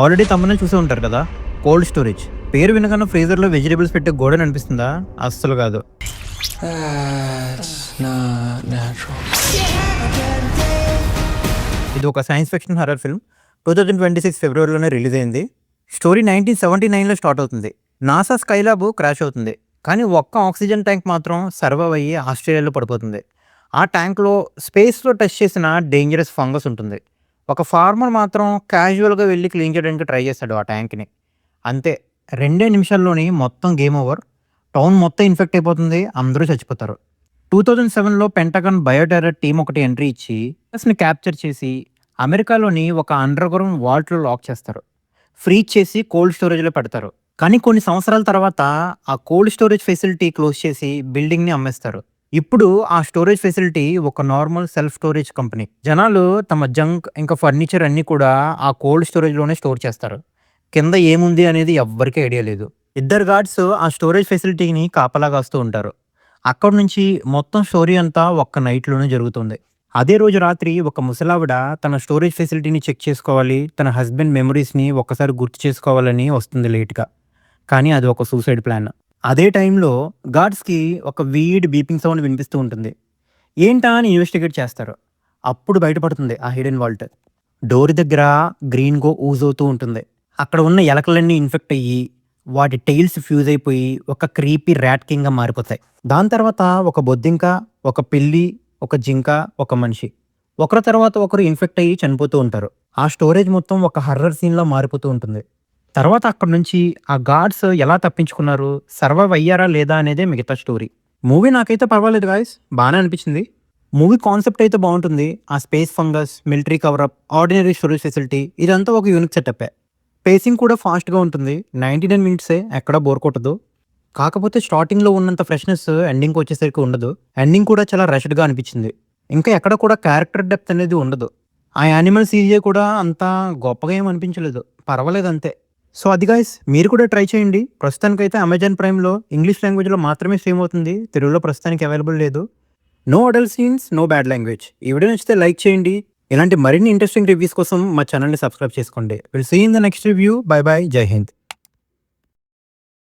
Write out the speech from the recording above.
Already తమ్మనే చూసే ఉంటారు కదా. కోల్డ్ స్టోరేజ్ పేరు వినగానే ఫ్రీజర్లో వెజిటేబుల్స్ పెట్టే గోడని అనిపిస్తుందా? అస్సలు కాదు. That's not natural. ఇది ఒక సైన్స్ ఫిక్షన్ హర్రర్ ఫిల్మ్. 2026 ఫిబ్రవరిలోనే రిలీజ్ అయింది. స్టోరీ 1979లో స్టార్ట్ అవుతుంది. నాసా స్కైలాబ్ క్రాష్ అవుతుంది, కానీ ఒక్క ఆక్సిజన్ ట్యాంక్ మాత్రం సర్వైవ్ అయ్యి ఆస్ట్రేలియాలో పడిపోతుంది. ఆ ట్యాంక్లో స్పేస్లో టెస్ట్ చేసిన డేంజరస్ ఫంగస్ ఉంటుంది. ఒక ఫార్మర్ మాత్రం క్యాజువల్గా వెళ్ళి క్లీన్ చేయడానికి ట్రై చేస్తాడు ఆ ట్యాంక్ని. అంతే, 2 నిమిషాల్లోని మొత్తం గేమ్ ఓవర్. టౌన్ మొత్తం ఇన్ఫెక్ట్ అయిపోతుంది, అందరూ చచ్చిపోతారు. 2007లో పెంటగాన్ బయోటెర్రర్ టీం ఒకటి ఎంట్రీ ఇచ్చి ని క్యాప్చర్ చేసి అమెరికాలోని ఒక అండర్ గ్రౌండ్ వాల్ట్లో లాక్ చేస్తారు. ఫ్రీజ్ చేసి కోల్డ్ స్టోరేజ్లో పెడతారు. కానీ కొన్ని సంవత్సరాల తర్వాత ఆ కోల్డ్ స్టోరేజ్ ఫెసిలిటీ క్లోజ్ చేసి బిల్డింగ్ని అమ్మేస్తారు. ఇప్పుడు ఆ స్టోరేజ్ ఫెసిలిటీ ఒక నార్మల్ సెల్ఫ్ స్టోరేజ్ కంపెనీ. జనాలు తమ జంక్ ఇంకా ఫర్నిచర్ అన్నీ కూడా ఆ కోల్డ్ స్టోరేజ్లోనే స్టోర్ చేస్తారు. కింద ఏముంది అనేది ఎవ్వరికీ ఐడియా లేదు. ఇద్దరు గార్డ్స్ ఆ స్టోరేజ్ ఫెసిలిటీని కాపలా కాస్తూ ఉంటారు. అక్కడి నుంచి మొత్తం స్టోరీ అంతా ఒక్క నైట్లోనే జరుగుతుంది. అదే రోజు రాత్రి ఒక ముసలావిడ తన స్టోరేజ్ ఫెసిలిటీని చెక్ చేసుకోవాలి, తన హస్బెండ్ మెమరీస్ని ఒక్కసారి గుర్తు చేసుకోవాలని వస్తుంది లేట్గా. కానీ అది ఒక సూసైడ్ ప్లాన్. అదే టైంలో గార్డ్స్కి ఒక వీడ్ బీపింగ్ సౌండ్ వినిపిస్తూ ఉంటుంది. ఏంటా అని ఇన్వెస్టిగేట్ చేస్తారు. అప్పుడు బయటపడుతుంది ఆ హిడెన్ వాల్ట్. డోర్ దగ్గర గ్రీన్గో ఊజ్ అవుతూ ఉంటుంది. అక్కడ ఉన్న ఎలకలన్నీ ఇన్ఫెక్ట్ అయ్యి వాటి టైల్స్ ఫ్యూజ్ అయిపోయి ఒక క్రీపీ ర్యాట్ కింగ్గా మారిపోతాయి. దాని తర్వాత ఒక బొద్దింక, ఒక పిల్లి, ఒక జింక, ఒక మనిషి ఒకరి తర్వాత ఒకరు ఇన్ఫెక్ట్ అయ్యి చనిపోతూ ఉంటారు. ఆ స్టోరేజ్ మొత్తం ఒక హర్రర్ సీన్లో మారిపోతూ ఉంటుంది. తర్వాత అక్కడ నుంచి ఆ గార్డ్స్ ఎలా తప్పించుకున్నారు, సర్వైవ్ అయ్యారా లేదా అనేదే మిగతా స్టోరీ. మూవీ నాకైతే పర్వాలేదు గాయస్, బాగానే అనిపించింది. మూవీ కాన్సెప్ట్ అయితే బాగుంటుంది. ఆ space fungus, military cover up, ordinary storage facility ఇదంతా ఒక యూనిక్ సెటప్పే. పేసింగ్ కూడా ఫాస్ట్గా ఉంటుంది. 99 మినిట్సే, ఎక్కడా బోర్ కొట్టదు. కాకపోతే స్టార్టింగ్లో ఉన్నంత ఫ్రెష్నెస్ ఎండింగ్కి వచ్చేసరికి ఉండదు. ఎండింగ్ కూడా చాలా రష్డ్గా అనిపించింది. ఇంకా ఎక్కడ కూడా క్యారెక్టర్ డెప్త్ అనేది ఉండదు. ఆ యానిమల్ సీజే కూడా అంత గొప్పగా ఏం అనిపించలేదు, పర్వాలేదు అంతే. సో అది గాయస్, మీరు కూడా ట్రై చేయండి. ప్రస్తుతానికైతే అమెజాన్ ప్రైమ్లో ఇంగ్లీష్ లాంగ్వేజ్లో మాత్రమే స్ట్రీమ్ అవుతుంది, తెలుగులో ప్రస్తుతానికి అవైలబుల్ లేదు. No adult scenes, no bad language. ఈ వీడియో నచ్చితే లైక్ చేయండి. ఇలాంటి మరిన్ని ఇంట్రెస్టింగ్ రివ్యూస్ కోసం మా ఛానల్ని సబ్స్క్రైబ్ చేసుకోండి. Will see in the next review. Bye bye, జై హింద్.